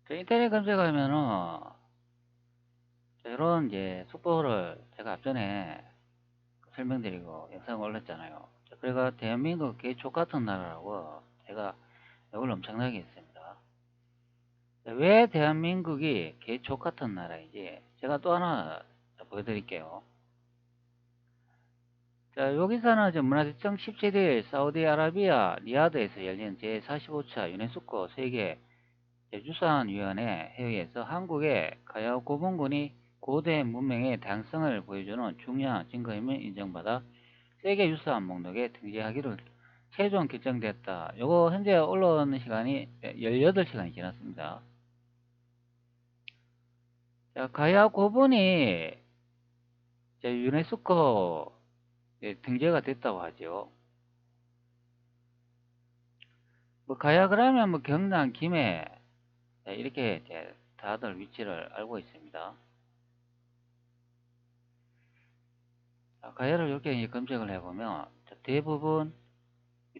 인터넷 검색하면은 이런 이제 속보를 제가 앞전에 설명드리고 영상 올렸잖아요. 그래가 대한민국 개족 같은 나라라고 제가 욕을 엄청나게 했습니다. 왜 대한민국이 개족 같은 나라인지 제가 또 하나 보여드릴게요. 자, 여기서는 이제 문화재청 17일 사우디아라비아 리야드에서 열린 제45차 유네스코 세계 유산위원회 회의에서 한국의 가야우 고분군이 고대 문명의 다양성을 보여주는 중요한 증거임을 인정받아 세계유산 목록에 등재하기로 최종 결정됐다. 요거 현재 올라오는 시간이 18시간이 지났습니다. 자, 가야우 고분이 유네스코 등재가 됐다고 하죠. 뭐 가야 그러면 뭐 경남, 김해 이렇게 다들 위치를 알고 있습니다. 가야를 이렇게 검색을 해보면 대부분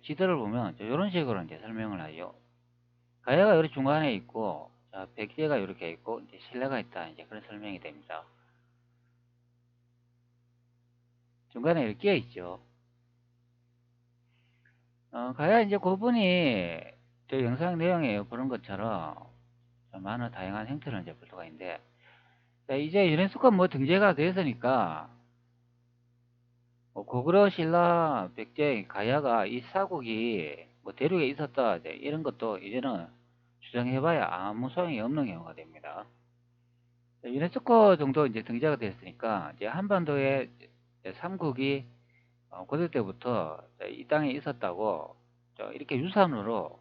지도를 보면 이런 식으로 이제 설명을 하죠. 가야가 이렇게 중간에 있고, 백제가 이렇게 있고, 이제 신라가 있다. 이제 그런 설명이 됩니다. 중간에 이렇게 끼어 있죠. 가야 이제 그분이 저 영상 내용에 그런 것처럼 많은 다양한 형태를 이제 볼 수가 있는데, 이제 유네스코 뭐 등재가 됐으니까, 뭐 고구려, 신라, 백제, 가야가 이 사국이 뭐 대륙에 있었다. 이런 것도 이제는 주장해봐야 아무 소용이 없는 경우가 됩니다. 유네스코 정도 이제 등재가 됐으니까 이제 한반도의 삼국이 고대 때부터 이 땅에 있었다고 이렇게 유산으로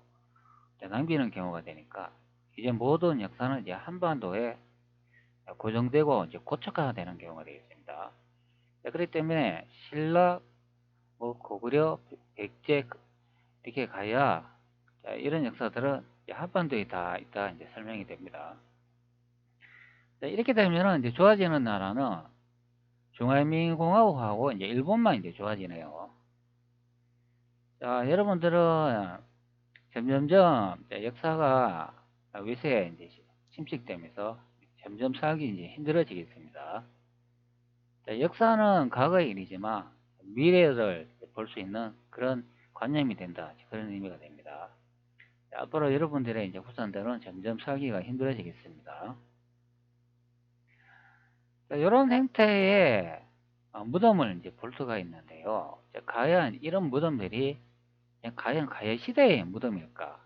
남기는 경우가 되니까 이제 모든 역사는 이제 한반도에 고정되고 이제 고착화가 되는 경우가 되겠습니다. 그렇기 때문에 신라, 뭐 고구려, 백제 이렇게 가야 이런 역사들은 한반도에 다 있다 이제 설명이 됩니다. 이렇게 되면 이제 좋아지는 나라는 중화민공화국하고 이제 일본만 이제 좋아지네요. 자, 여러분들은 점점점 역사가 위세에 이제 침식되면서 점점 살기 이제 힘들어지겠습니다. 자, 역사는 과거의 일이지만 미래를 볼 수 있는 그런 관념이 된다. 그런 의미가 됩니다. 자, 앞으로 여러분들의 이제 후손들은 점점 살기가 힘들어지겠습니다. 자, 이런 형태의 무덤을 이제 볼 수가 있는데요. 자, 과연 이런 무덤들이 과연 가야 시대의 무덤일까?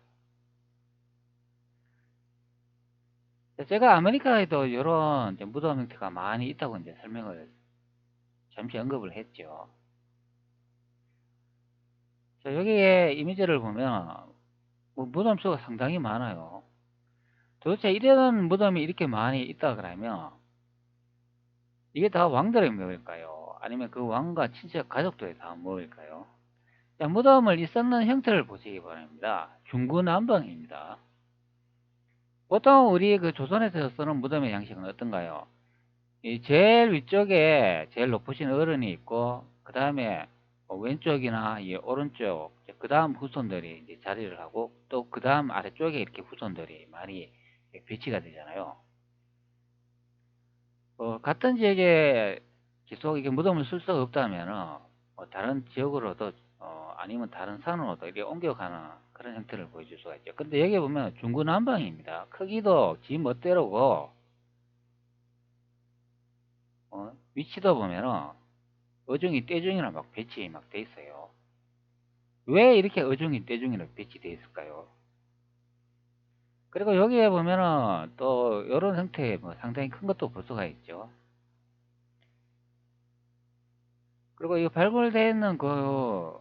제가 아메리카에도 이런 무덤 형태가 많이 있다고 이제 설명을 잠시 언급을 했죠. 자, 여기에 이미지를 보면 뭐 무덤 수가 상당히 많아요. 도대체 이런 무덤이 이렇게 많이 있다 그러면 이게 다 왕들의 묘일까요? 아니면 그 왕과 친척 가족들의 다 묘일까요? 자, 무덤을 있었는 형태를 보시기 바랍니다. 중구난방입니다. 보통 우리 그 조선에서 쓰는 무덤의 양식은 어떤가요? 이 제일 위쪽에 제일 높으신 어른이 있고, 그 다음에 왼쪽이나 이 오른쪽, 그 다음 후손들이 이제 자리를 하고, 또 그 다음 아래쪽에 이렇게 후손들이 많이 배치가 되잖아요. 같은 지역에 계속 이게 무덤을 쓸 수가 없다면은, 다른 지역으로도, 아니면 다른 산으로도 이렇게 옮겨가는 그런 형태를 보여줄 수가 있죠. 근데 여기 보면 중구난방입니다. 크기도 지 멋대로고, 위치도 보면은, 어중이 떼중이랑 막 배치 막 돼 있어요. 왜 이렇게 어중이 떼중이랑 배치돼 있을까요? 그리고 여기에 보면은 또 이런 형태의 뭐 상당히 큰 것도 볼 수가 있죠. 그리고 이 발굴되어 있는 그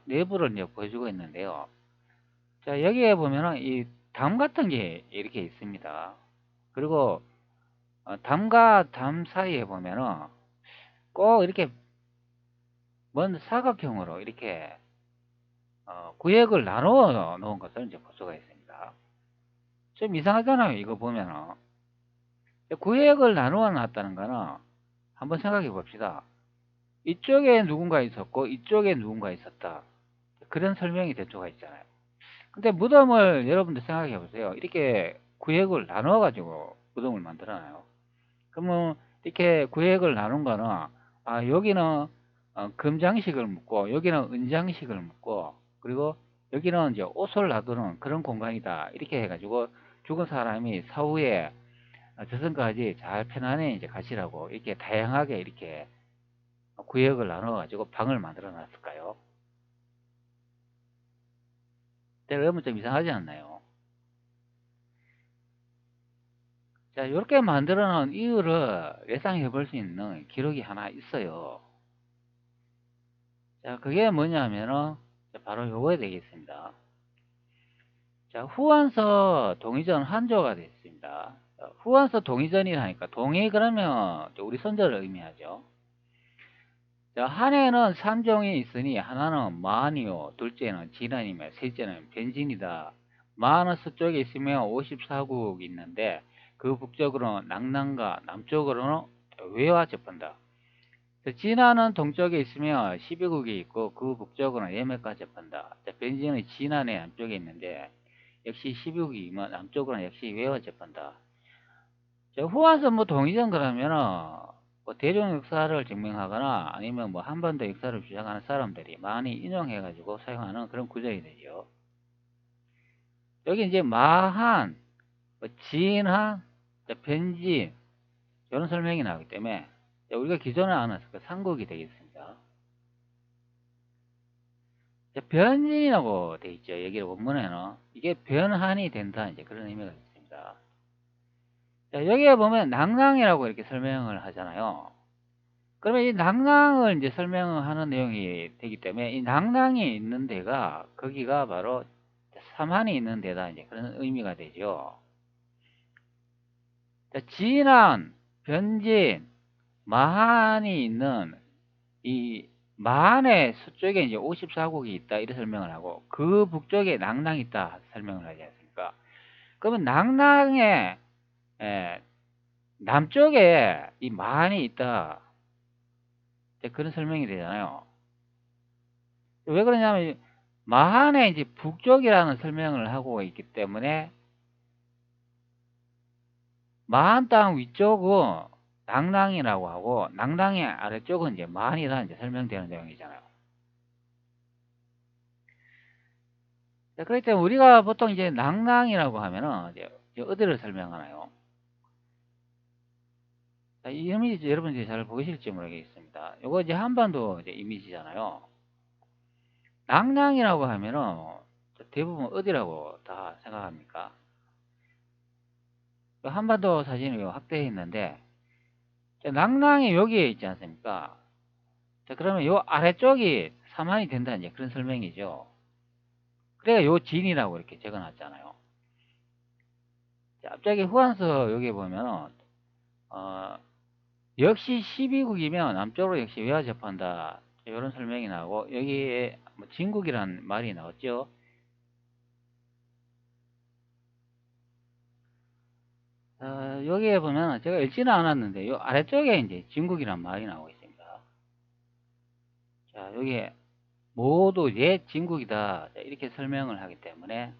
내부를 이제 보여주고 있는데요. 자, 여기에 보면은 이 담 같은 게 이렇게 있습니다. 그리고 담과 담 사이에 보면은 꼭 이렇게 먼 사각형으로 이렇게 구역을 나누어 놓은 것을 이제 볼 수가 있습니다. 좀 이상하잖아요. 이거 보면은 구역을 나누어 놨다는 거는 한번 생각해 봅시다. 이쪽에 누군가 있었고 이쪽에 누군가 있었다. 그런 설명이 될 수가 있잖아요. 근데 무덤을 여러분들 생각해 보세요. 이렇게 구역을 나눠 가지고 구동을 만들어놔요. 그러면 이렇게 구역을 나눈 거는 여기는 금장식을 묻고 여기는 은장식을 묻고 그리고 여기는 이제 옷을 놔두는 그런 공간이다 이렇게 해가지고 죽은 사람이 사후에 저승까지 잘 편안히 이제 가시라고 이렇게 다양하게 이렇게 구역을 나눠 가지고 방을 만들어 놨을까요? 여러분 좀 이상하지 않나요? 자, 이렇게 만들어 놓은 이유를 예상해 볼 수 있는 기록이 하나 있어요. 자, 그게 뭐냐면은 바로 요거에 되겠습니다. 자, 후원서 동의전 한조가 됐습니다. 후원서 동의전이라니까 동의 그러면 우리 선조를 의미하죠. 자, 한해는 3종이 있으니 하나는 마한이요, 둘째는 진한이며 셋째는 변진이다. 마한은 서쪽에 있으면 54국이 있는데 그 북쪽으로는 낙랑과 남쪽으로는 외와 접한다. 진안은 동쪽에 있으며 12국이 있고 그 북쪽으로는 예매가 접한다. 변진은 진안의 남쪽에 있는데 역시 12국이면 남쪽으로는 역시 외와 접한다. 후한선 뭐 동의전 그러면은 뭐 대중 역사를 증명하거나 아니면 뭐 한반도 역사를 주장하는 사람들이 많이 인용해가지고 사용하는 그런 구절이 되죠. 여기 이제 마한, 뭐 진한, 변진 이런 설명이 나오기 때문에 우리가 기존에 아는 그 삼국이 되겠습니다. 변진이라고 돼 있죠. 여기 원문에는 이게 변한이 된다 이제 그런 의미가 있습니다. 자, 여기에 보면 낭랑이라고 이렇게 설명을 하잖아요. 그러면 이 낭랑을 이제 설명하는 내용이 되기 때문에 이 낭랑이 있는 데가 거기가 바로 삼한이 있는 데다 이제 그런 의미가 되죠. 자, 진안, 변진, 마한이 있는 이 마한의 서쪽에 이제 54국이 있다 이렇게 설명을 하고 그 북쪽에 낭랑이 있다 설명을 하지 않습니까? 그러면 낭랑의 남쪽에 이 마한이 있다 그런 설명이 되잖아요. 왜 그러냐면 마한의 이제 북쪽이라는 설명을 하고 있기 때문에 마한 땅 위쪽은 낭랑이라고 하고 낭랑의 아래쪽은 이제 마한이라는 이제 설명되는 내용이잖아요. 그렇기 때문에 우리가 보통 이제 낭랑이라고 하면은 이제 어디를 설명하나요? 이 이미지 여러분들이 잘 보이실지 모르겠습니다. 이거 이제 한반도 이제 이미지잖아요. 낭랑이라고 하면은 대부분 어디라고 다 생각합니까? 한반도 사진을 확대해 있는데 낭랑이 여기에 있지 않습니까? 자, 그러면 요 아래쪽이 삼한이 된다 이제 그런 설명이죠. 그래야 요 진이라고 이렇게 적어 놨잖아요. 자, 앞쪽에 후한서 여기 보면 역시 12국이면 남쪽으로 역시 외화 접한다. 이런 설명이 나오고 여기에 뭐 진국이라는 말이 나왔죠. 여기에 보면 제가 읽지는 않았는데 요 아래쪽에 이제 진국이라는 말이 나오고 있습니다. 자, 여기에 모두 옛 진국이다 이렇게 설명을 하기 때문에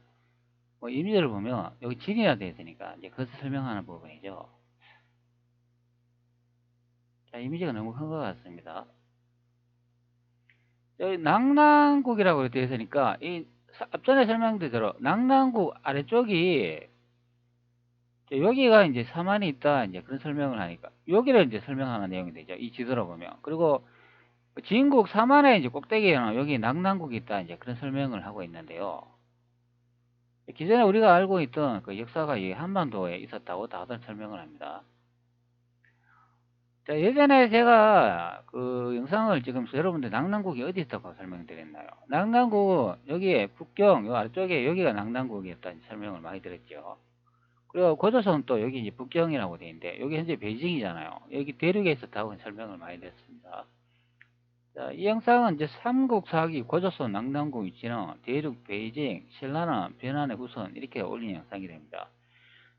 뭐 이미지를 보면 여기 진이라 되어 있으니까 이제 그것을 설명하는 부분이죠. 자, 이미지가 너무 큰 것 같습니다. 여기 낙랑국이라고 되어 있으니까 이 앞전에 설명드린 대로 낙랑국 아래쪽이 여기가 이제 사만이 있다 이제 그런 설명을 하니까 여기를 이제 설명하는 내용이 되죠. 이 지도로 보면. 그리고 진국 사만의 이제 꼭대기에는 여기 낙랑국이 있다 이제 그런 설명을 하고 있는데요. 기존에 우리가 알고 있던 그 역사가 이 한반도에 있었다고 다들 설명을 합니다. 자, 예전에 제가 그 영상을 찍으면서 여러분들 낙랑국이 어디 있다고 설명드렸나요? 낙랑국 여기에 북경 요 아래쪽에 여기가 낙랑국이었다는 설명을 많이 드렸죠. 그리고 고조선 또 여기 이제 북경이라고 되어 있는데 여기 현재 베이징이잖아요. 여기 대륙에 있었다고 설명을 많이 드렸습니다. 자, 이 영상은 이제 삼국사기 고조선 낙랑국 위치는 대륙 베이징, 신라는 변환의 후손 이렇게 올린 영상이 됩니다.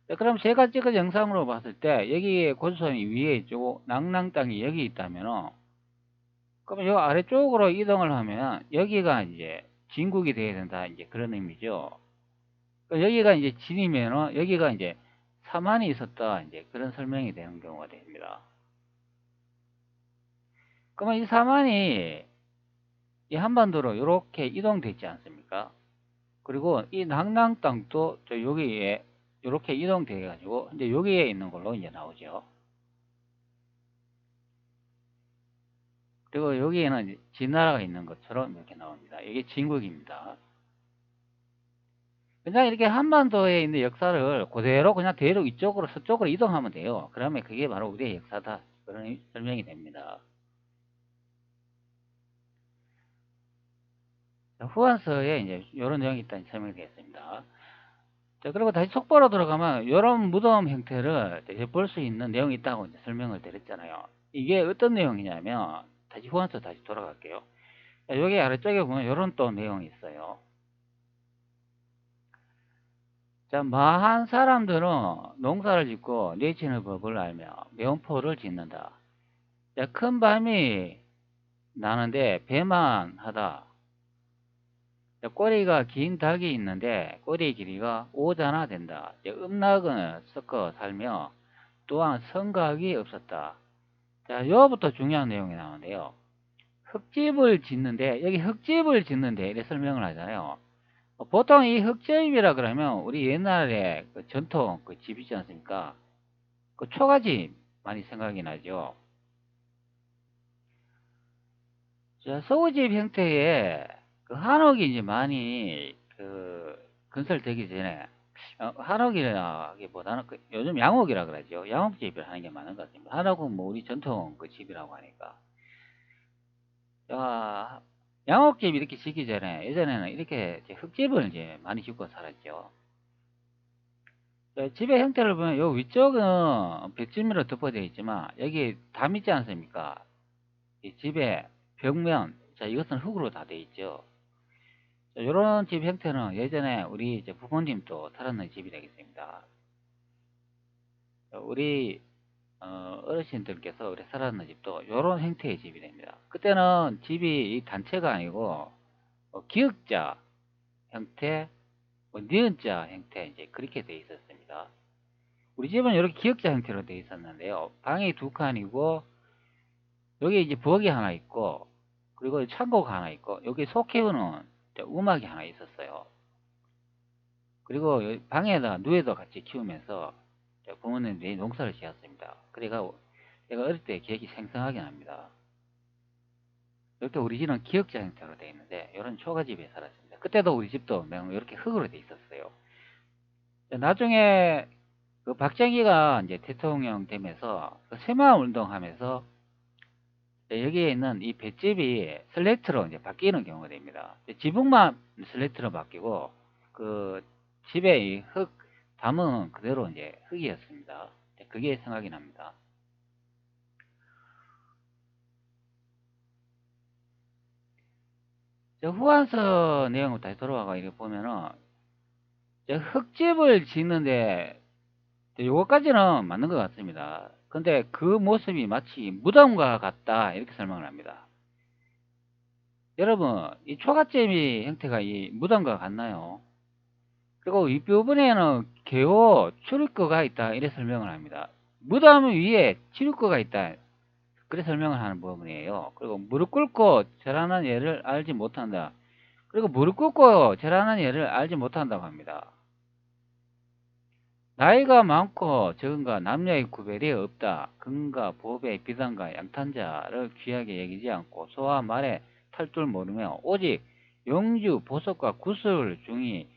자, 그럼 제가 찍은 영상으로 봤을 때 여기 고조선이 위에 있고 낙랑 땅이 여기 있다면 그럼 요 아래쪽으로 이동을 하면 여기가 이제 진국이 되어야 된다 이제 그런 의미죠. 여기가 이제 진이면은 여기가 이제 사만이 있었다 이제 그런 설명이 되는 경우가 됩니다. 그러면 이 사만이 이 한반도로 이렇게 이동됐지 않습니까? 그리고 이 낙랑 땅도 저 여기에 이렇게 이동돼 가지고 이제 여기에 있는 걸로 이제 나오죠. 그리고 여기에는 진나라가 있는 것처럼 이렇게 나옵니다. 이게 진국입니다. 그냥 이렇게 한반도에 있는 역사를 그대로 그냥 대륙 이쪽으로 서쪽으로 이동하면 돼요. 그러면 그게 바로 우리의 역사다. 그런 설명이 됩니다. 후한서에 이제 이런 내용이 있다는 설명이 되겠습니다. 자, 그리고 다시 속보로 들어가면 이런 무덤 형태를 볼 수 있는 내용이 있다고 이제 설명을 드렸잖아요. 이게 어떤 내용이냐면 다시 후한서 다시 돌아갈게요. 자, 여기 아래쪽에 보면 이런 또 내용이 있어요. 자, 마한 사람들은 농사를 짓고 내치는 법을 알며 면포를 짓는다. 자, 큰 밤이 나는데 배만 하다. 자, 꼬리가 긴 닭이 있는데 꼬리 길이가 오자나 된다. 자, 음락은 섞어 살며 또한 성각이 없었다. 자, 여기부터 중요한 내용이 나오는데요. 흙집을 짓는데 여기 흙집을 짓는데 이렇게 설명을 하잖아요. 보통 이 흙집이라 그러면 우리 옛날에 그 전통 그 집 있지 않습니까? 그 초가집 많이 생각이 나죠. 자, 소집 형태의 그 한옥이 이제 많이 그 건설되기 전에 한옥이라기보다는 그 요즘 양옥이라 그러죠. 양옥집을 하는 게 많은 것 같습니다. 한옥은 뭐 우리 전통 그 집이라고 하니까. 자, 양옥집 이렇게 짓기 전에 예전에는 이렇게 이제 흙집을 이제 많이 짓고 살았죠. 자, 집의 형태를 보면 요 위쪽은 벽지미로 덮어져 있지만 여기 담 있지 않습니까? 이 집의 벽면, 자, 이것은 흙으로 다 되어 있죠. 이런 집 형태는 예전에 우리 이제 부모님도 살았는 집이 되겠습니다. 우리 어르신들께서 우리 살았는 집도 이런 형태의 집이 됩니다. 그때는 집이 단체가 아니고 기역자 형태, 니은자 형태 이제 그렇게 되어 있었습니다. 우리 집은 이렇게 기역자 형태로 되어 있었는데요. 방이 두 칸이고 여기 이제 부엌이 하나 있고 그리고 창고가 하나 있고 여기 소 키우는 우막이 하나 있었어요. 그리고 방에다가 누에도 같이 키우면서 부모님들이 농사를 지었습니다. 그래가 제가 어릴 때 기억이 생생하게 납니다. 이렇게 우리 집은 기역자 형태로 되어 있는데 이런 초가집에 살았습니다. 그때도 우리 집도 이렇게 흙으로 되어 있었어요. 나중에 그 박정희가 이제 대통령 되면서 그 새마을 운동하면서 여기에 있는 이 볏집이 슬레이트로 이제 바뀌는 경우가 됩니다. 지붕만 슬레이트로 바뀌고 그 집에 이 흙 담은 그대로 이제 흙이었습니다. 그게 생각이 납니다. 후한서 내용을 다시 돌아가고 이렇게 보면은 흙집을 짓는데 요거까지는 맞는 것 같습니다. 근데 그 모습이 마치 무덤과 같다 이렇게 설명을 합니다. 여러분 이 초가집이 형태가 이 무덤과 같나요? 그리고 윗부분에는 개호 출입구가 있다 이렇게 설명을 합니다. 무덤 위에 출입구가 있다 그렇게 설명을 하는 부분이에요. 그리고 무릎 꿇고 절하는 예를 알지 못한다. 그리고 무릎 꿇고 절하는 예를 알지 못한다고 합니다. 나이가 많고 적은가 남녀의 구별이 없다. 금과 보배, 비단과 양탄자를 귀하게 여기지 않고 소와 말의 탈줄 모르며 오직 용주, 보석과 구슬 중이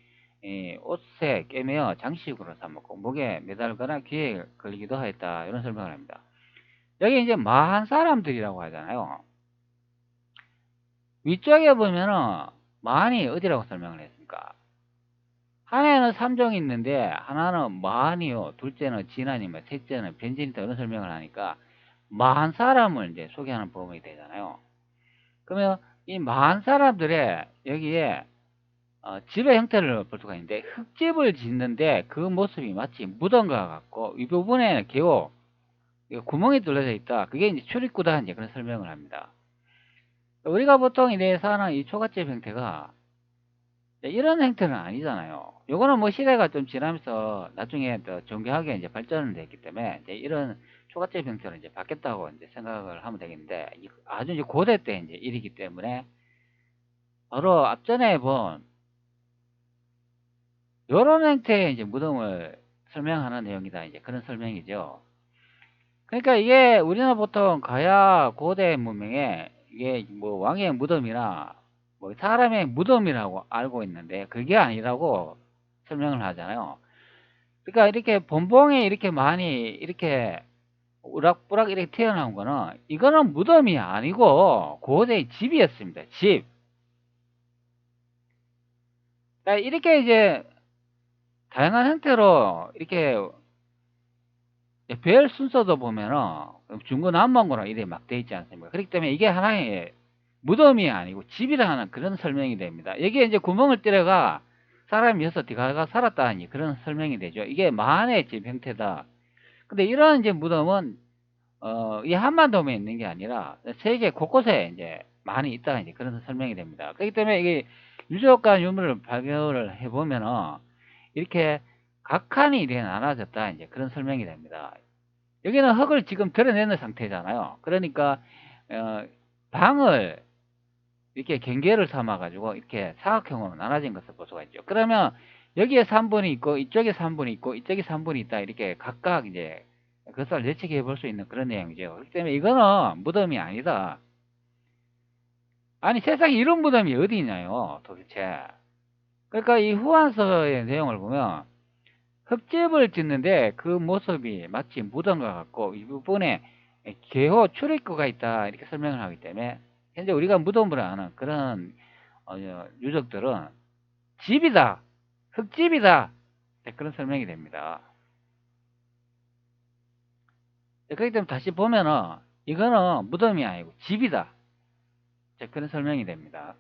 옷에 꿰매어 장식으로 삼았고 목에 매달거나 귀에 걸리기도 하였다. 이런 설명을 합니다. 여기 이제 마한 사람들이라고 하잖아요. 위쪽에 보면은 마한이 어디라고 설명을 했습니까? 하나에는 3종이 있는데 하나는 마한이요, 둘째는 진한이며 셋째는 변진이다 이런 설명을 하니까 마한 사람을 이제 소개하는 부분이 되잖아요. 그러면 이 마한 사람들의 여기에 집의 형태를 볼 수가 있는데 흙집을 짓는데 그 모습이 마치 무덤과 같고 이 부분에 개호 구멍이 뚫려져 있다. 그게 이제 출입구다 이제 그런 설명을 합니다. 우리가 보통 이래 사는 이 초가집 형태가 이런 행태는 아니잖아요. 요거는 뭐 시대가 좀 지나면서 나중에 더 정교하게 이제 발전을 됐기 때문에 이제 이런 초가집 형태로 이제 바뀌었다고 이제 생각을 하면 되겠는데 아주 이제 고대 때 이제 일이기 때문에 바로 앞전에 본 요런 형태의 이제 무덤을 설명하는 내용이다. 이제 그런 설명이죠. 그러니까 이게 우리는 보통 가야 고대 문명에 이게 뭐 왕의 무덤이나 뭐 사람의 무덤이라고 알고 있는데 그게 아니라고 설명을 하잖아요. 그러니까 이렇게 본봉에 이렇게 많이 이렇게 우락부락 이렇게 튀어나온 거는 이거는 무덤이 아니고 고대의 집이었습니다. 집. 그러니까 이렇게 이제 다양한 형태로 이렇게 별 순서도 보면은 중구난방으로 이래 막 돼 있지 않습니까? 그렇기 때문에 이게 하나의 무덤이 아니고 집이라는 그런 설명이 됩니다. 여기에 이제 구멍을 뚫어가 사람이 여섯 들어가 살았다니 그런 설명이 되죠. 이게 만의 집 형태다. 근데 이런 이제 무덤은 이 한반도에 있는 게 아니라 세계 곳곳에 이제 많이 있다 이제 그런 설명이 됩니다. 그렇기 때문에 이게 유적과 유물을 발견을 해보면은 이렇게 각 칸이 이렇게 나눠졌다 이제 그런 설명이 됩니다. 여기는 흙을 지금 드러내는 상태잖아요. 그러니까 어, 방을 이렇게 경계를 삼아 가지고 이렇게 사각형으로 나눠진 것을 볼 수가 있죠. 그러면 여기에 3분이 있고 이쪽에 3분이 있고 이쪽에 3분이 있다 이렇게 각각 이제 그것을 예측해 볼 수 있는 그런 내용이죠. 그렇기 때문에 이거는 무덤이 아니다. 아니 세상에 이런 무덤이 어디 있냐요 도대체. 그러니까 이 후한서의 내용을 보면 흙집을 짓는데 그 모습이 마치 무덤과 같고 이 부분에 개호 출입구가 있다 이렇게 설명을 하기 때문에 현재 우리가 무덤으로 아는 그런 유적들은 집이다, 흙집이다 네, 그런 설명이 됩니다. 네, 그렇기 때문에 다시 보면은 이거는 무덤이 아니고 집이다 네, 그런 설명이 됩니다.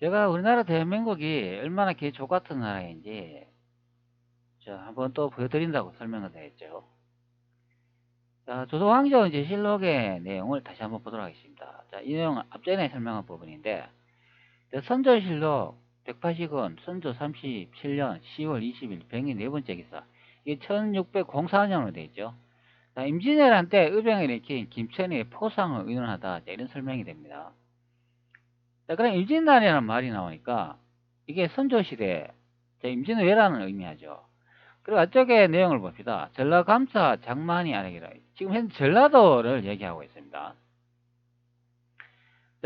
제가 우리나라 대한민국이 얼마나 개족 같은 나라인지 한번 또 보여드린다고 설명을 드렸죠. 자, 조선왕조 이제 실록의 내용을 다시 한번 보도록 하겠습니다. 자, 이 내용은 앞전에 설명한 부분인데, 선조실록 180권 선조 37년 10월 20일 병의 네 번째 기사. 이게 1604년으로 되어 있죠. 자, 임진왜란 때 의병을 일으킨 김천의 포상을 의논하다. 자, 이런 설명이 됩니다. 자, 그럼 임진왜란이라는 말이 나오니까 이게 선조시대, 임진왜란을 의미하죠. 그리고 앞쪽에 내용을 봅시다. 전라감사 장만이 아니라 지금 현재 전라도를 얘기하고 있습니다.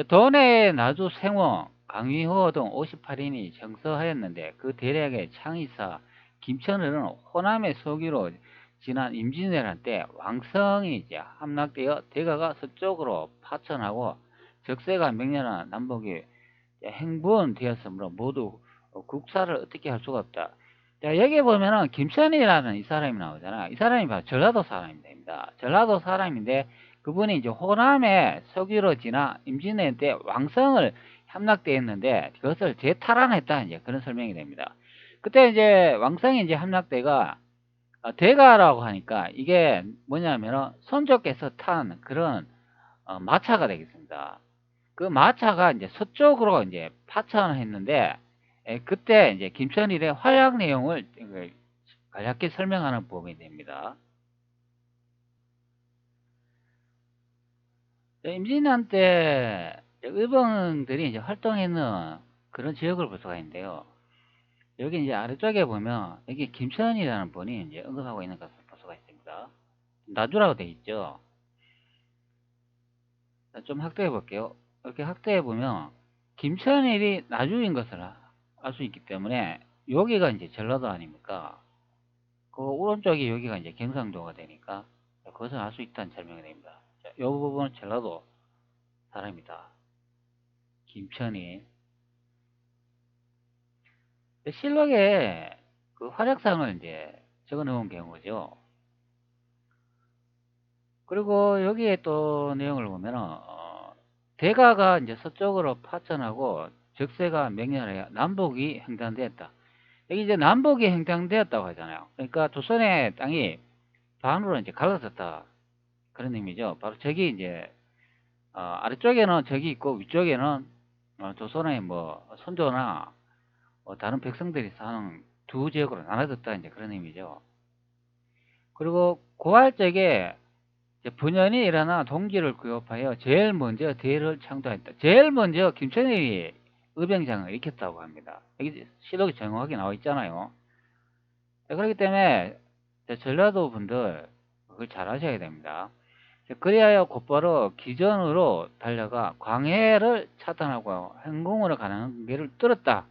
도내 나주 생원 강위호 등 58인이 정서하였는데 그 대략의 창의사 김천을은 호남의 서기로 지난 임진왜란 때 왕성이 이제 함락되어 대가가 서쪽으로 파천하고 적세가 맹렬한 남북이 행분되었으므로 모두 국사를 어떻게 할 수가 없다. 자, 여기 보면은 김천이라는 이 사람이 나오잖아. 이 사람이 바로 전라도 사람입니다. 전라도 사람인데 그분이 이제 호남의 서기로 지나 임진왜란 때 왕성을 함락되었는데 그것을 재탈환했다 이제 그런 설명이 됩니다. 그때 이제 왕성이 이제 함락대가 대가라고 하니까 이게 뭐냐면은 선조께서 탄 그런 마차가 되겠습니다. 그 마차가 이제 서쪽으로 이제 파천을 했는데 그때 이제 김천일의 활약 내용을 간략히 설명하는 부분이 됩니다. 임진왜란 때 의병들이 이제 활동했는 그런 지역을 볼 수가 있는데요. 여기 이제 아래쪽에 보면 여기 김천이라는 분이 이제 언급하고 있는 것을 볼 수가 있습니다. 나주라고 되어 있죠. 좀 확대해 볼게요. 이렇게 확대해 보면 김천일이 나주인 것을 알 수 있기 때문에 여기가 이제 전라도 아닙니까? 그 오른쪽이 여기가 이제 경상도가 되니까 그것을 알 수 있다는 설명이 됩니다. 자, 이 부분은 전라도 사람이다. 김천이 실록에 그 활약상을 이제 적어 놓은 경우죠. 그리고 여기에 또 내용을 보면은 대가가 이제 서쪽으로 파천하고 적세가 맹렬하여 남북이 횡단되었다. 여기 이제 남북이 횡단되었다고 하잖아요. 그러니까 조선의 땅이 반으로 이제 갈라졌다 그런 의미죠. 바로 저기 이제 아래쪽에는 저기 있고 위쪽에는 조선의 뭐 선조나 다른 백성들이 사는 두 지역으로 나눠졌다 이제 그런 의미죠. 그리고 고발적에 분연이 일어나 동지를 구협하여 제일 먼저 대를 창조했다. 제일 먼저 김천일이 의병장을 일으켰다고 합니다. 여기 시록이 정확하게 나와 있잖아요. 그렇기 때문에 전라도 분들 그걸 잘 아셔야 됩니다. 그리하여 곧바로 기전으로 달려가 광해를 차단하고 행궁으로 가는 길을 뚫었다.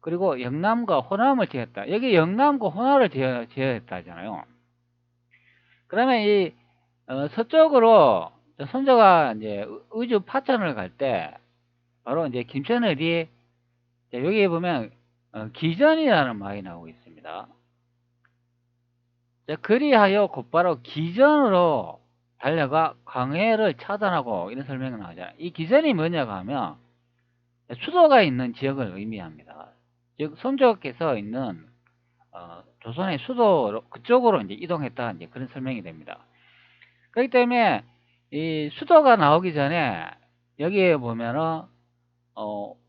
그리고 영남과 호남을 제했다. 여기 영남과 호남을 제어했다 하잖아요. 그러면 이 서쪽으로 선조가 이제 의주 파천을 갈 때 바로 이제 김천을이 여기 보면 기전이라는 말이 나오고 있습니다. 그리하여 곧바로 기전으로 달려가 광해를 차단하고 이런 설명이 나오잖아요. 이 기전이 뭐냐고 하면 수도가 있는 지역을 의미합니다. 즉 선조께서 있는 조선의 수도 그쪽으로 이제 이동했다 이제 그런 설명이 됩니다. 그렇기 때문에 이 수도가 나오기 전에 여기에 보면은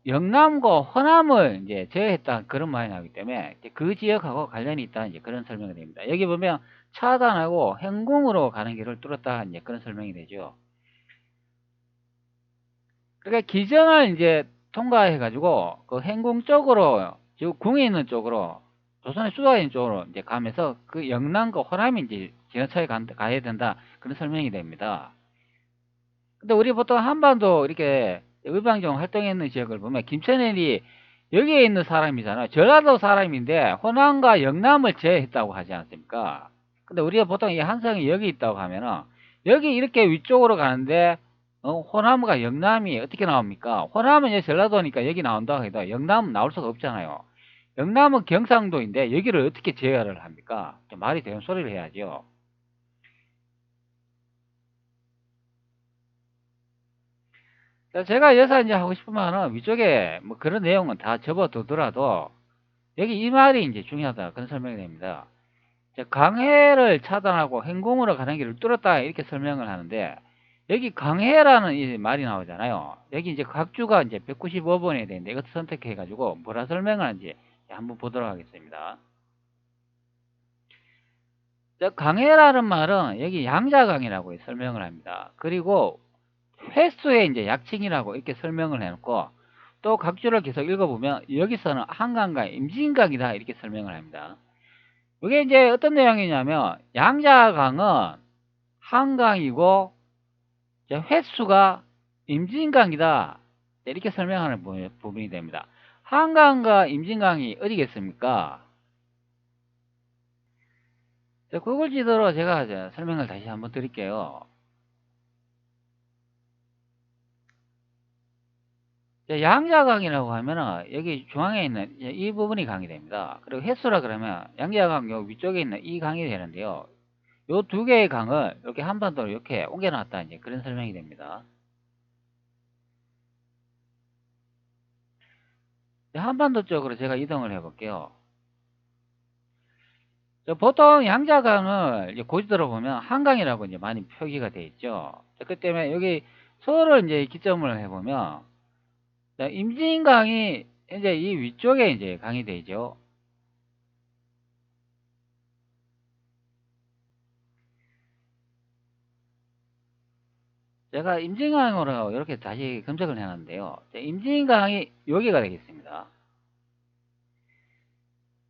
영남과 호남을 이제 제어했다 그런 말이 나오기 때문에 그 지역하고 관련이 있다 이제 그런 설명이 됩니다. 여기 보면 차단하고 행궁으로 가는 길을 뚫었다 이제 그런 설명이 되죠. 그러니까 기전을 이제 통과해 가지고 그 행궁 쪽으로 즉 궁이 있는 쪽으로 조선의 수도가 있는 쪽으로 이제 가면서 그 영남과 호남이 이제 지나쳐야 가야 된다 그런 설명이 됩니다. 근데 우리 보통 한반도 이렇게 의방종 활동했는 지역을 보면 김천일이 여기에 있는 사람이잖아요. 전라도 사람인데 호남과 영남을 제외했다고 하지 않습니까? 근데 우리가 보통 이 한성이 여기 있다고 하면은 여기 이렇게 위쪽으로 가는데 호남과 영남이 어떻게 나옵니까? 호남은 이제 전라도니까 여기 나온다고 해도 영남은 나올 수가 없잖아요. 영남은 경상도인데 여기를 어떻게 제어를 합니까? 좀 말이 되는 소리를 해야죠. 제가 여기서 이제 하고 싶으면은 위쪽에 뭐 그런 내용은 다 접어두더라도 여기 이 말이 이제 중요하다 그런 설명이 됩니다. 강해를 차단하고 행궁으로 가는 길을 뚫었다 이렇게 설명을 하는데 여기 강해라는 이 말이 나오잖아요. 여기 이제 각주가 이제 195번이 되는데 이것도 선택해 가지고 뭐라 설명을 하는지 한번 보도록 하겠습니다. 강해라는 말은 여기 양자강이라고 설명을 합니다. 그리고 횟수의 이제 약칭이라고 이렇게 설명을 해놓고 또 각주를 계속 읽어보면 여기서는 한강과 임진강이다 이렇게 설명을 합니다. 이게 이제 어떤 내용이냐면 양자강은 한강이고 횟수가 임진강이다 이렇게 설명하는 부분이 됩니다. 한강과 임진강이 어디겠습니까? 구글 지도로 제가 설명을 다시 한번 드릴게요. 양자강이라고 하면은 여기 중앙에 있는 이 부분이 강이 됩니다. 그리고 횟수라 그러면 양자강 요 위쪽에 있는 이 강이 되는데요. 요 두 개의 강을 이렇게 한반도로 이렇게 옮겨놨다 이제 그런 설명이 됩니다. 한반도 쪽으로 제가 이동을 해볼게요. 보통 양자강을 이제 고지도로 보면 한강이라고 이제 많이 표기가 되어 있죠. 그 때문에 여기 서울을 이제 기점을 해보면 임진강이 이제 이 위쪽에 이제 강이 되죠. 제가 임진강으로 이렇게 다시 검색을 해놨는데요. 임진강이 여기가 되겠습니다.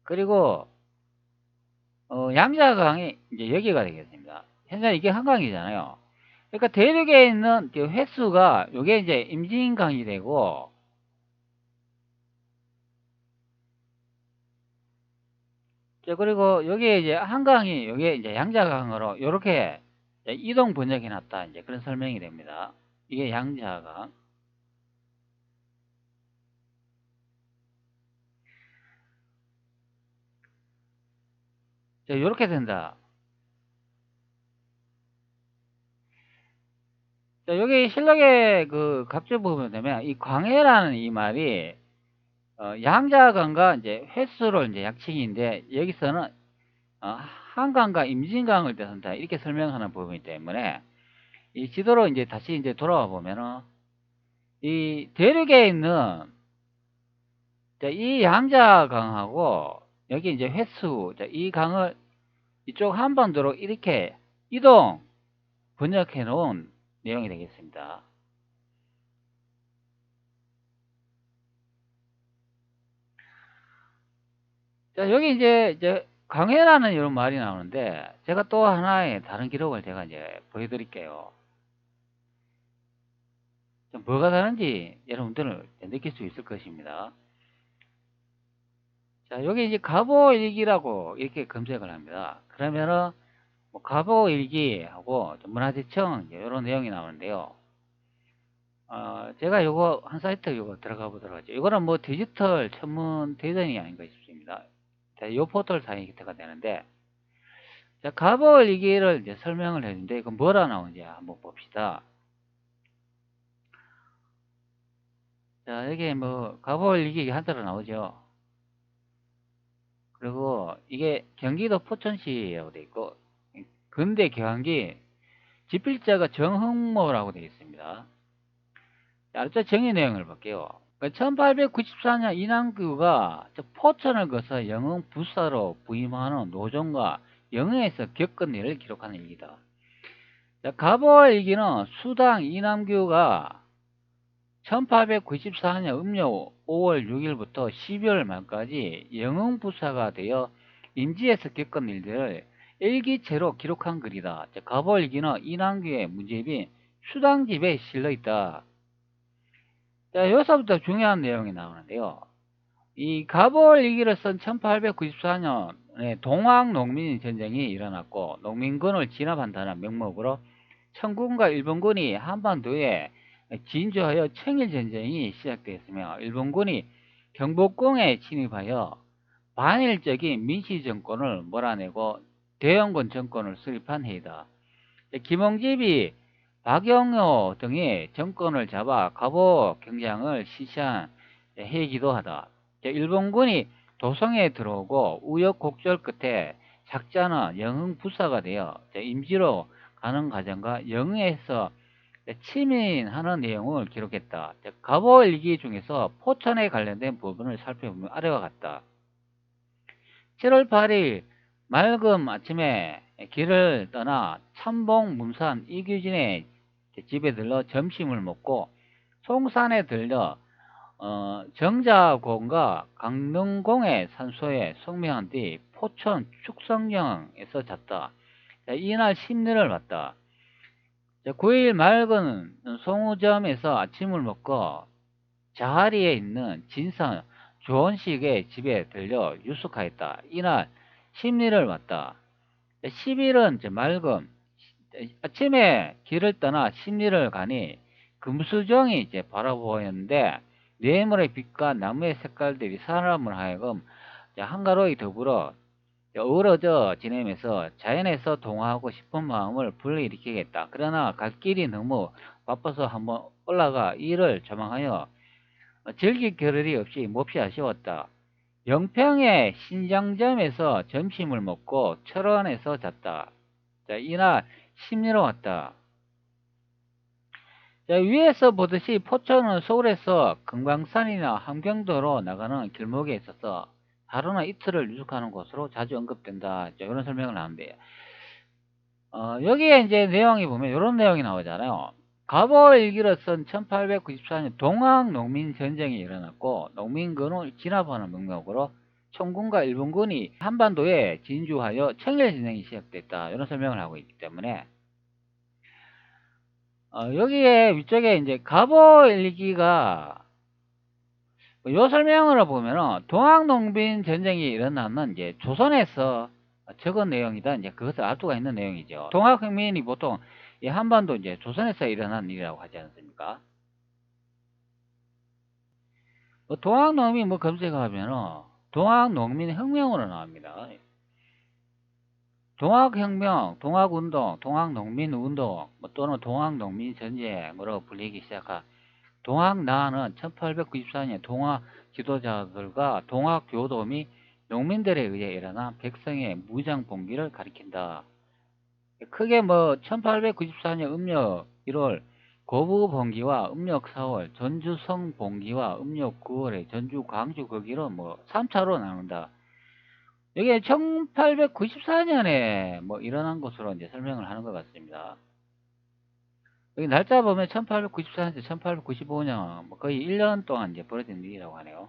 그리고 양자강이 이제 여기가 되겠습니다. 현재 이게 한강이잖아요. 그러니까 대륙에 있는 그 횟수가 이게 이제 임진강이 되고 그리고 여기에 이제 한강이 여기에 이제 양자강으로 이렇게 이동 번역해 놨다 이제 그런 설명이 됩니다. 이게 양자강. 이렇게 된다. 여기 실록의 그 갑주 부분 되면 이 광해라는 이 말이 양자강과 이제 횟수로 이제 약칭인데 여기서는 어, 한강과 임진강을 뜻한다 이렇게 설명하는 부분이기 때문에 이 지도로 이제 다시 이제 돌아와 보면은 이 대륙에 있는 이 양자강하고 여기 이제 횟수 이 강을 이쪽 한반도로 이렇게 이동 번역해 놓은 내용이 되겠습니다. 자, 여기 이제 강해라는 이런 말이 나오는데 제가 또 하나의 다른 기록을 제가 이제 보여드릴게요. 뭐가 다른지 여러분들은 느낄 수 있을 것입니다. 자, 여기 이제 가보일기라고 이렇게 검색을 합니다. 그러면은 뭐 가보일기하고 문화재청 이런 내용이 나오는데요. 제가 요거 한 사이트 요거 들어가 보도록 하죠. 이거는 뭐 디지털 전문 대전이 아닌가 싶습니다. 자, 요 포털 사이트가 되는데, 자, 가보일기를 이제 설명을 했는데, 이거 뭐라 나오는지 한번 봅시다. 자, 여기 뭐 가보일기 한자로 나오죠. 그리고 이게 경기도 포천시라고 되어 있고, 근대 경기 집필자가 정흥모라고 되어 있습니다. 자, 정의 내용을 볼게요. 1894년 이남규가 포천을 거쳐 영흥 부사로 부임하는 노정과 영흥에서 겪은 일을 기록하는 일기다. 가보알 일기는 수당 이남규가 1894년 음력 5월 6일부터 12월 말까지 영흥 부사가 되어 임지에서 겪은 일들을 일기체로 기록한 글이다. 가보알 일기는 이남규의 문집인 수당집에 실려 있다. 자, 여기서부터 중요한 내용이 나오는데요. 이 가볼 일기를 쓴 1894년에 동학농민전쟁이 일어났고 농민군을 진압한다는 명목으로 청군과 일본군이 한반도에 진주하여 청일전쟁이 시작되었으며 일본군이 경복궁에 침입하여 반일적인 민시정권을 몰아내고 대영군 정권을 수립한 해이다. 김홍집이 박영효 등이 정권을 잡아 갑오 경장을 실시한 해이기도 하다. 일본군이 도성에 들어오고 우여곡절 끝에 작자는 영흥부사가 되어 임지로 가는 과정과 영흥에서 침인하는 내용을 기록했다. 갑오 일기 중에서 포천에 관련된 부분을 살펴보면 아래와 같다. 7월 8일 맑은 아침에 길을 떠나 참봉 문산 이규진의 집에 들러 점심을 먹고 송산에 들려 정자공과 강릉공의 산소에 성명한 뒤 포천 축성령에서 잤다. 이날 심리를 봤다. 9일 맑은 송우점에서 아침을 먹고 자하리에 있는 진선 조원식의 집에 들려 유숙하였다. 이날 심리를 봤다. 10일은 맑음 아침에 길을 떠나 심리를 가니 금수정이 바라보였는데 뇌물의 빛과 나무의 색깔들이 사람을 하여금 한가로이 더불어 어우러져 지내면서 자연에서 동화하고 싶은 마음을 불러일으키겠다. 그러나 갈 길이 너무 바빠서 한번 올라가 이를 조망하여 즐길 겨를이 없이 몹시 아쉬웠다. 영평의 신장점에서 점심을 먹고 철원에서 잤다. 자, 이날 심리로 왔다. 자, 위에서 보듯이 포천은 서울에서 금강산이나 함경도로 나가는 길목에 있어서 하루나 이틀을 유숙하는 곳으로 자주 언급된다. 자, 이런 설명을 하는데, 여기에 이제 내용이 보면 이런 내용이 나오잖아요. 갑오 일기를 쓴 1894년 동학농민전쟁이 일어났고 농민군을 진압하는 명목으로 청군과 일본군이 한반도에 진주하여 청일전쟁이 시작됐다. 이런 설명을 하고 있기 때문에 여기에 위쪽에 이제 갑오 일기가 요 설명으로 보면은 동학농민전쟁이 일어나는 이제 조선에서 적은 내용이다. 이제 그것을 알 수가 있는 내용이죠. 동학혁명이 보통 이 한반도 이제 조선에서 일어난 일이라고 하지 않습니까? 뭐 동학농민 뭐 검색하면은 동학농민혁명으로 나옵니다. 동학혁명, 동학운동, 동학농민운동 뭐 또는 동학농민전쟁으로 불리기 시작한 동학나는 1894년 동학 지도자들과 동학교도 및 농민들에 의해 일어난 백성의 무장봉기를 가리킨다. 크게 뭐 1894년 음력 1월 거부 봉기와 음력 4월, 전주 성 봉기와 음력 9월에 전주 광주 거기로 뭐 3차로 나눈다. 이게 1894년에 뭐 일어난 것으로 이제 설명을 하는 것 같습니다. 여기 날짜 보면 1894년에서 1895년, 뭐 거의 1년 동안 이제 벌어진 일이라고 하네요.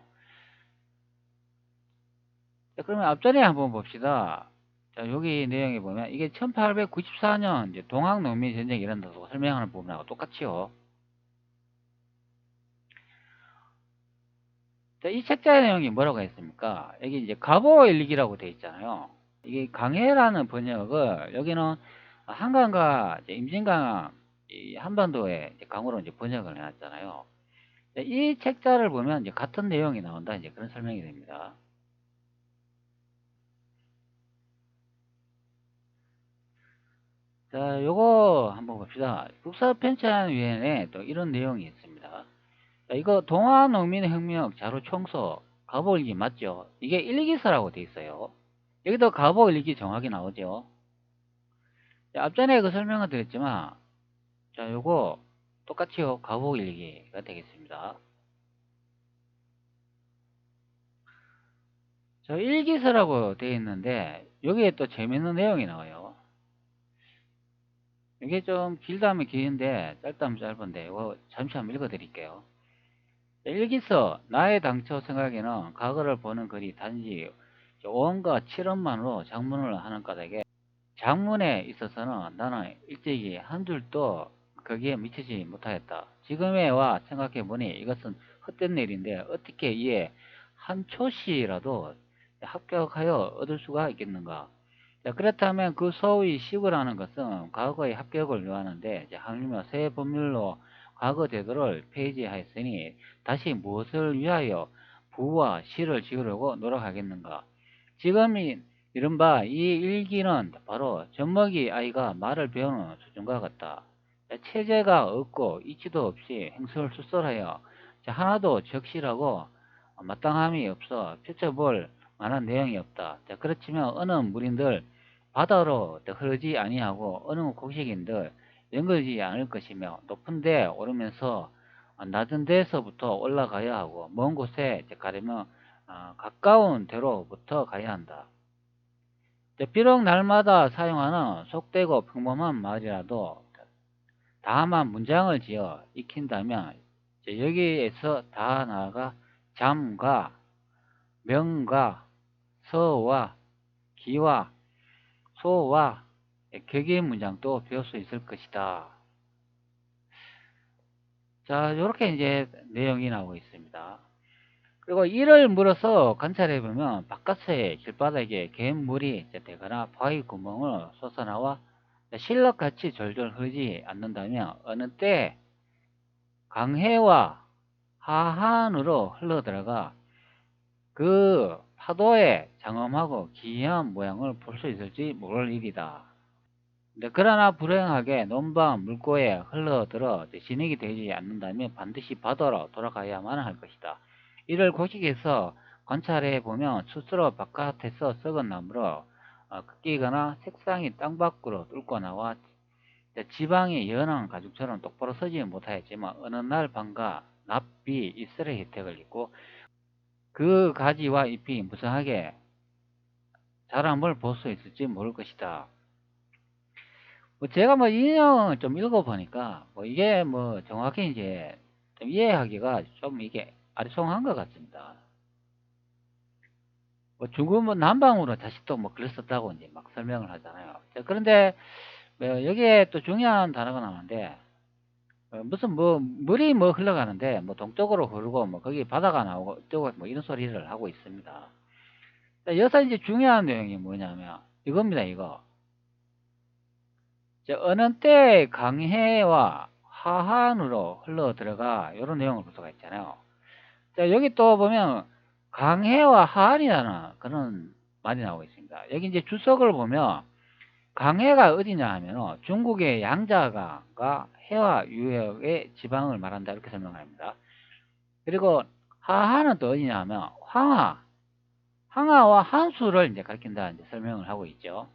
자, 그러면 앞전에 한번 봅시다. 자, 여기 내용에 보면 이게 1894년 이제 동학농민 전쟁이 일어난다고 설명하는 부분하고 똑같이요. 자, 이 책자의 내용이 뭐라고 했습니까? 여기 이제 갑오일기라고 되어 있잖아요. 이게 강해라는 번역을 여기는 한강과 이제 임진강 이 한반도의 이제 강으로 이제 번역을 해놨잖아요. 이 책자를 보면 이제 같은 내용이 나온다 이제 그런 설명이 됩니다. 자, 요거 한번 봅시다. 국사편찬위원회에 또 이런 내용이 있습니다. 자, 이거 동아농민혁명 자료총서 갑오일기 맞죠? 이게 일기서라고 돼 있어요. 여기도 갑오일기 정확히 나오죠. 자, 앞전에 그 설명을 드렸지만, 자, 요거 똑같이요. 갑오일기가 되겠습니다. 저 일기서라고 되어 있는데 여기에 또 재밌는 내용이 나와요. 이게 좀 길다면 긴데 짧다면 짧은데 이거 잠시 한번 읽어 드릴게요. 일기서 나의 당초 생각에는 과거를 보는 글이 단지 5원과 7원만으로 작문을 하는 까닭에 작문에 있어서는 나는 일찍이 한 줄도 거기에 미치지 못하였다. 지금에 와 생각해보니 이것은 헛된 일인데 어떻게 이에 한 초시라도 합격하여 얻을 수가 있겠는가. 자, 그렇다면 그 소위 시구라는 것은 과거의 합격을 요하는데 하물며 새 법률로 과거 제도를 폐지하였으니 다시 무엇을 위하여 부와 시를 지으려고 노력하겠는가. 지금이 이른바 이 일기는 바로 젖먹이 아이가 말을 배우는 수준과 같다. 체제가 없고 이치도 없이 행설수설하여 하나도 적실하고 마땅함이 없어 펼쳐볼 만한 내용이 없다. 그렇지만 어느 무린들 바다로 흐르지 아니하고 어느 곡식인들 연거지 않을 것이며 높은 데 오르면서 낮은 데서부터 올라가야 하고 먼 곳에 가려면 가까운 데로부터 가야 한다. 비록 날마다 사용하는 속되고 평범한 말이라도 다만 문장을 지어 익힌다면 여기에서 다 나아가 잠과 명과 서와 기와 소와 격의 문장도 배울 수 있을 것이다. 자, 이렇게 이제 내용이 나오고 있습니다. 그리고 이를 물어서 관찰해 보면 바깥의 길바닥에 갯물이 되거나 바위 구멍을 솟아나와 실럭같이 졸졸 흐르지 않는다면 어느 때 강해와 하한으로 흘러들어가 그 파도에 장엄하고 기이한 모양을 볼 수 있을지 모를 일이다. 그러나 불행하게 논방 물고에 흘러들어 진액이 되지 않는다면 반드시 바다로 돌아가야만 할 것이다. 이를 고식에서 관찰해 보면 스스로 바깥에서 썩은 나무로 꺾이거나 색상이 땅 밖으로 뚫고 나와 지방이 연한 가죽처럼 똑바로 서지 못하였지만 어느 날 밤과 낮비 이슬의 혜택을 입고 그 가지와 잎이 무성하게 자람을 볼 수 있을지 모를 것이다. 제가 뭐 인형을 좀 읽어보니까 이게 정확히 이제 좀 이해하기가 좀 이게 아리송한 것 같습니다. 중국 남방으로 다시 또 글을 썼다고 이제 막 설명을 하잖아요. 자, 그런데 여기에 또 중요한 단어가 나오는데 무슨 물이 흘러가는데 동쪽으로 흐르고 거기 바다가 나오고 어쩌고 이런 소리를 하고 있습니다. 자, 여기서 이제 중요한 내용이 뭐냐면 이겁니다. 이거 어느 때 강해와 하한으로 흘러 들어가 이런 내용을 볼 수가 있잖아요. 자, 여기 또 보면 강해와 하한이라는 그런 말이 나오고 있습니다. 여기 이제 주석을 보면 강해가 어디냐 하면 중국의 양자강과 해와 유역의 지방을 말한다 이렇게 설명합니다. 그리고 하한은 또 어디냐 하면 황하와 한수를 이제 가리킨다 이제 설명을 하고 있죠.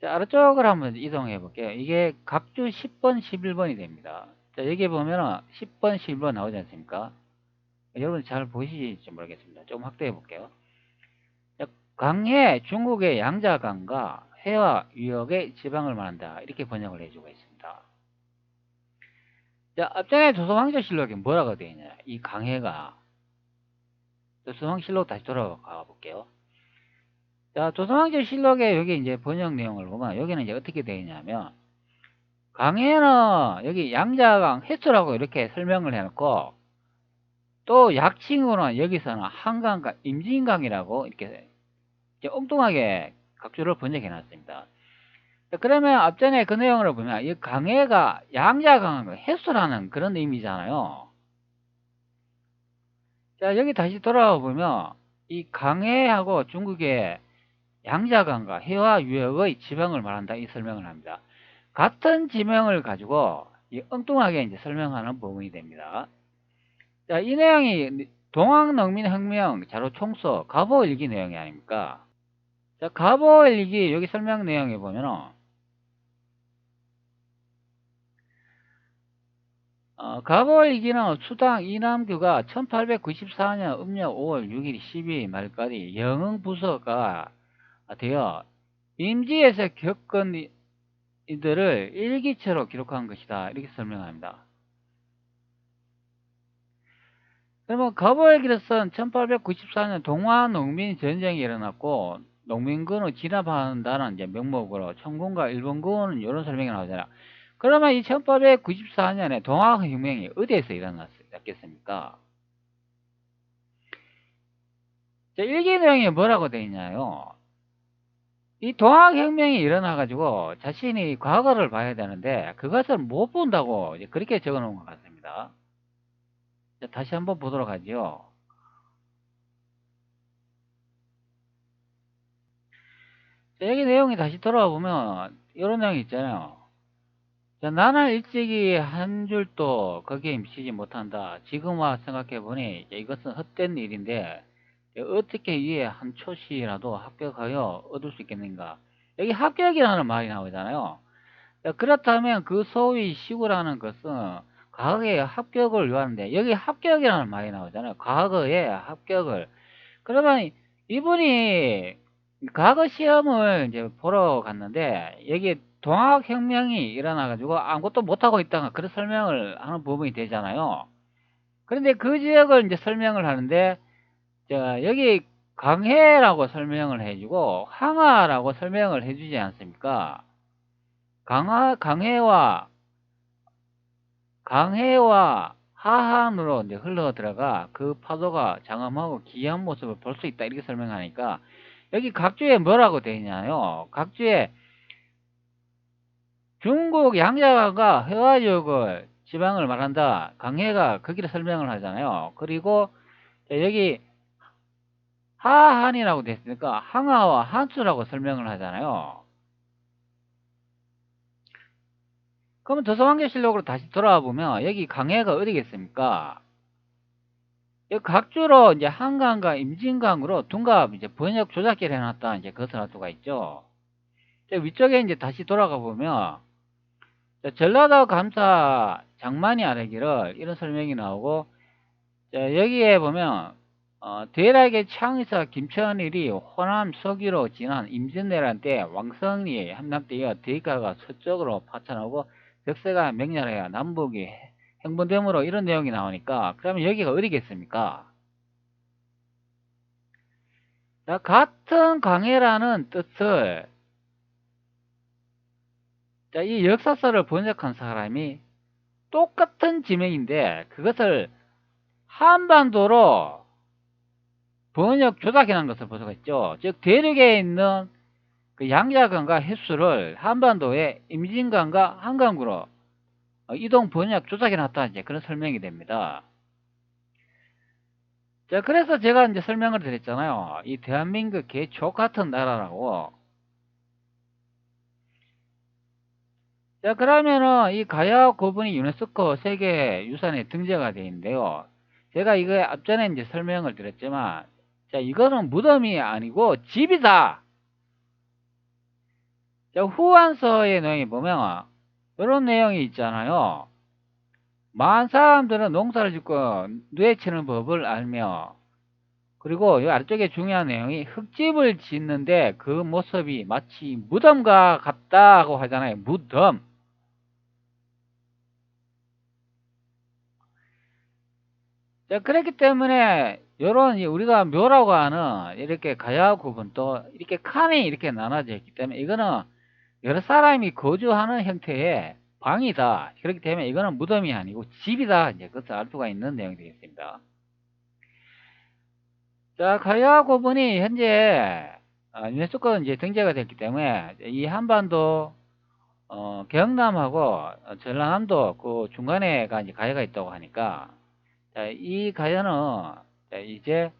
자, 아래쪽을 한번 이동해 볼게요. 이게 각주 10번, 11번이 됩니다. 자, 여기 보면은 10번, 11번 나오지 않습니까? 여러분 잘 보이실지 모르겠습니다. 좀 확대해 볼게요. 자, 강해, 중국의 양자강과 해와 유역의 지방을 말한다. 이렇게 번역을 해주고 있습니다. 자, 앞전에 조선왕조실록에 뭐라고 되어 있냐? 이 강해가, 조선왕실록 다시 돌아가 볼게요. 자, 조선왕조실록에 여기 이제 번역 내용을 보면 여기는 이제 어떻게 되어 있냐면, 강해는 여기 양자강 해수라고 이렇게 설명을 해놓고, 또 약칭으로는 여기서는 한강과 임진강이라고 이렇게 이제 엉뚱하게 각주를 번역해 놨습니다. 그러면 앞전에 그 내용을 보면 이 강해가 양자강 해수라는 그런 의미잖아요. 자, 여기 다시 돌아와 보면 이 강해하고 중국의 양자강과 해와 유역의 지방을 말한다 이 설명을 합니다. 같은 지명을 가지고 이 엉뚱하게 이제 설명하는 부분이 됩니다. 자, 이 내용이 동학농민혁명 자료 총서 가보일기 내용이 아닙니까? 자, 가보일기 여기 설명 내용에 보면은 가보일기는 수당 이남규가 1894년 음력 5월 6일 12일 말까지 영흥 부서가 되어 임지에서 겪은 이들을 일기체로 기록한 것이다. 이렇게 설명합니다. 그러면 가보일기로선 1894년 동화농민 전쟁이 일어났고 농민군을 진압한다는 이제 명목으로 청군과 일본군은 이런 설명이 나오잖아요. 그러면 이 1894년에 동학혁명이 어디에서 일어났겠습니까? 일기 내용에 뭐라고 되어 있냐요? 이 동학혁명이 일어나가지고 자신이 과거를 봐야 되는데 그것을 못 본다고 그렇게 적어 놓은 것 같습니다. 자, 다시 한번 보도록 하죠. 자, 여기 내용이 다시 돌아와 보면 이런 내용이 있잖아요. 자, 나는 일찍이 한 줄도 거기에 미치지 못한다. 지금 와 생각해 보니 이것은 헛된 일인데 어떻게 위에 한 초시라도 합격하여 얻을 수 있겠는가? 여기 합격이라는 말이 나오잖아요. 자, 그렇다면 그 소위 시구라는 것은 과거의 합격을 요하는데 여기 합격이라는 말이 나오잖아요. 과거의 합격을. 그러면 이분이 과거 시험을 이제 보러 갔는데 여기 동학혁명이 일어나가지고 아무것도 못하고 있다가 그런 설명을 하는 부분이 되잖아요. 그런데 그 지역을 이제 설명을 하는데 자, 여기 강해라고 설명을 해주고 항하라고 설명을 해주지 않습니까? 강해와 하한으로 이제 흘러 들어가 그 파도가 장엄하고 기이한 모습을 볼 수 있다 이렇게 설명하니까 여기 각주에 뭐라고 되어 있냐요? 각주에 중국 양자강과 해화지역을 지방을 말한다. 강해가 거기를 설명을 하잖아요. 그리고 여기 하한이라고 되어 있으니까 항하와 한수라고 설명을 하잖아요. 그러면 조선왕조실록으로 다시 돌아와 보면 여기 강해가 어디겠습니까? 이 각주로 이제 한강과 임진강으로 둔갑 이제 번역 조작기를 해놨다 이제 그것을 할 수가 있죠. 위쪽에 이제 다시 돌아가 보면 전라도 감사 장만이 아래기를 이런 설명이 나오고 여기에 보면 대략의 창의사 김천일이 호남 서기로 지난 임진왜란 때 왕성리 함락되어 대가가 서쪽으로 파천하고 벽세가 맹렬하여 남북이 행분되므로 이런 내용이 나오니까 그러면 여기가 어디겠습니까? 자, 같은 강해라는 뜻을 자, 이 역사서를 번역한 사람이 똑같은 지명인데 그것을 한반도로 번역 조작해놓은 것을 볼 수가 있죠. 즉 대륙에 있는 그 양자강과 해수를 한반도의 임진강과 한강으로 이동 번역 조작해놨다 이제 그런 설명이 됩니다. 자, 그래서 제가 이제 설명을 드렸잖아요. 이 대한민국 개족 같은 나라라고. 자, 그러면은 이 가야 고분이 유네스코 세계유산에 등재가 되어 있는데요. 제가 이거 앞전에 이제 설명을 드렸지만, 자, 이거는 무덤이 아니고 집이다. 자, 후한서의 내용이 보면 이런 내용이 있잖아요. 많은 사람들은 농사를 짓고 누에치는 법을 알며, 그리고 이 아래쪽에 중요한 내용이 흙집을 짓는데 그 모습이 마치 무덤과 같다고 하잖아요. 무덤. 자, 그렇기 때문에 요런 우리가 묘라고 하는 이렇게 가야 구분도 이렇게 칸이 이렇게 나눠져 있기 때문에 이거는 여러 사람이 거주하는 형태의 방이다. 그렇기 때문에 이거는 무덤이 아니고 집이다. 이제 그것을 알 수가 있는 내용이 되겠습니다. 자, 가야 구분이 현재 유네스코 이제 등재가 됐기 때문에 이 한반도 경남하고 전라남도 그 중간에가 이제 가야가 있다고 하니까, 자, 이 가야는 자, 이제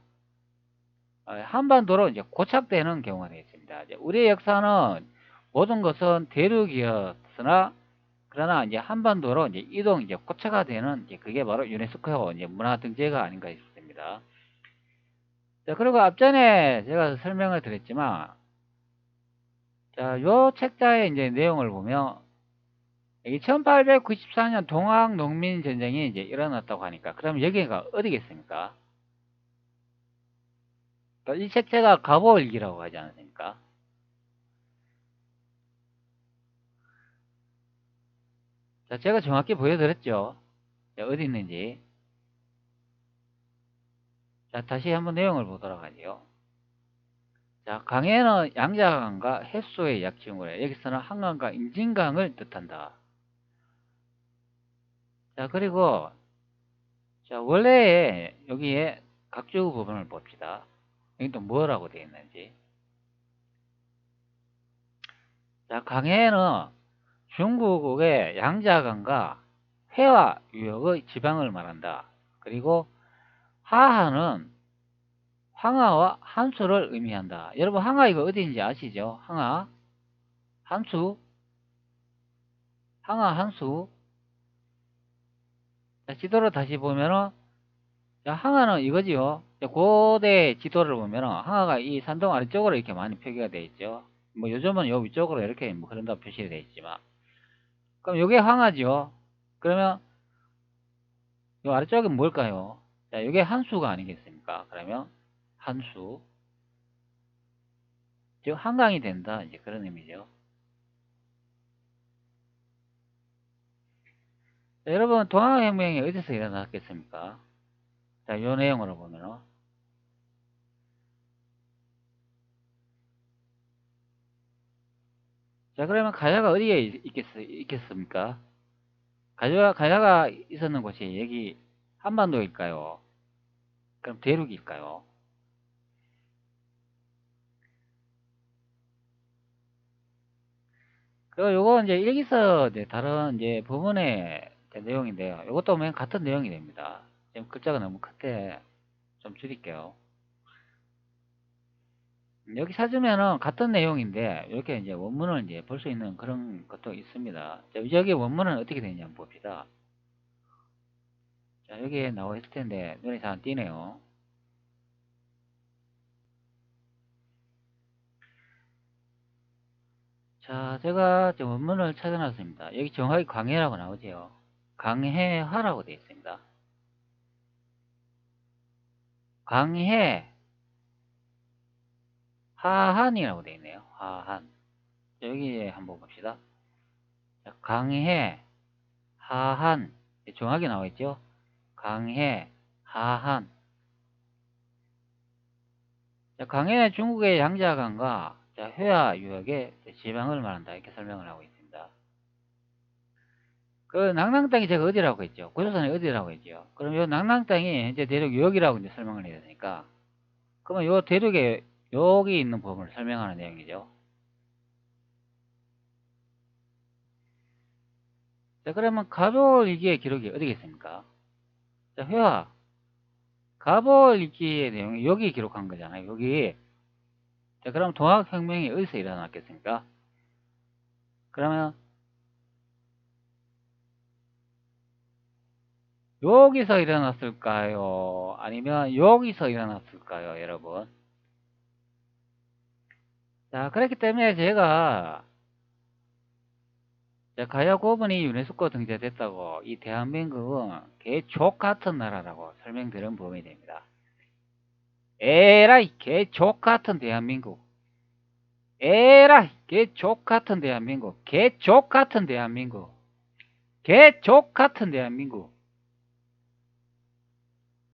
한반도로 이제 고착되는 경우가 되겠습니다. 이제 우리의 역사는 모든 것은 대륙이었으나 그러나 이제 한반도로 이제 이동 이제 고착화 되는 이제 그게 바로 유네스코 이제 문화 등재가 아닌가 싶습니다. 자, 그리고 앞전에 제가 설명을 드렸지만, 자, 요 책자의 이제 내용을 보면, 이 1894년 동학 농민 전쟁이 이제 일어났다고 하니까, 그럼 여기가 어디겠습니까? 그러니까 이 책자가 가보일기라고 하지 않습니까? 자, 제가 정확히 보여드렸죠. 자, 어디 있는지. 자, 다시 한번 내용을 보도록 하죠. 자, 강에는 양자강과 해수의 약칭으로 해. 여기서는 한강과 임진강을 뜻한다. 자, 그리고 자, 원래 여기에 각주 부분을 봅시다. 여기 또 뭐라고 되어 있는지. 자, 강해는 중국의 양자강과 회화 유역의 지방을 말한다. 그리고 하하는 황하와 한수를 의미한다. 여러분, 황하 이거 어디인지 아시죠? 황하, 한수, 황하, 한수. 자, 지도를 다시 보면은, 자, 황하는 이거지요. 자, 고대 지도를 보면은 황하가 이 산동 아래쪽으로 이렇게 많이 표기가 되어 있죠. 뭐 요즘은 요 위쪽으로 이렇게 뭐 그런다고 표시가 되어 있지만, 그럼 요게 황하죠. 그러면 요 아래쪽은 뭘까요? 자, 요게 한수가 아니겠습니까? 그러면 한수, 즉 한강이 된다. 이제 그런 의미죠. 자, 여러분, 동학혁명이 어디서 일어났겠습니까? 자, 요 내용으로 보면은, 자, 그러면 가야가 어디에 있겠습니까? 가야가 있었는 곳이 여기 한반도일까요? 그럼 대륙일까요? 그리고 요거 이제 여기서 이제 다른 이제 부분의 내용인데요. 이것도 맨 같은 내용이 됩니다. 지금 글자가 너무 큰데 좀 줄일게요. 여기 찾으면은 같은 내용인데 이렇게 이제 원문을 이제 볼 수 있는 그런 것도 있습니다. 자, 여기 원문은 어떻게 되는지 한번 봅시다. 자, 여기에 나와 있을 텐데 눈에 잘 안 띄네요. 자, 제가 지금 원문을 찾아놨습니다. 여기 정확히 강해라고 나오죠. 강해하라고 되어 있습니다. 강해 하한이라고 되어 있네요. 하한. 자, 여기 한번 봅시다. 자, 강해 하한. 정확히 나와 있죠. 강해 하한. 자, 강해는 중국의 양자강과 자, 회화 유역의 지방을 말한다. 이렇게 설명을 하고 있습니다. 그 낭랑 땅이 제가 어디라고 했죠? 고조선이 어디라고 했죠? 그럼 요 낭랑 땅이 이제 대륙 유역이라고 이제 설명을 해야 되니까, 그러면 요 대륙에 여기 있는 부분을 설명하는 내용이죠. 자, 그러면 가볼일기의 기록이 어디겠습니까? 자, 회화. 가볼일기의 내용이 여기 기록한 거잖아요. 여기. 자, 그럼 동학혁명이 어디서 일어났겠습니까? 그러면 여기서 일어났을까요? 아니면 여기서 일어났을까요, 여러분? 자, 그렇기 때문에 제가 자, 가야 고분이 유네스코 등재됐다고 이 대한민국은 개족 같은 나라라고 설명드리는 범위 됩니다. 에라이 개족 같은 대한민국. 에라이 개족 같은 대한민국. 개족 같은 대한민국. 개족 같은 대한민국.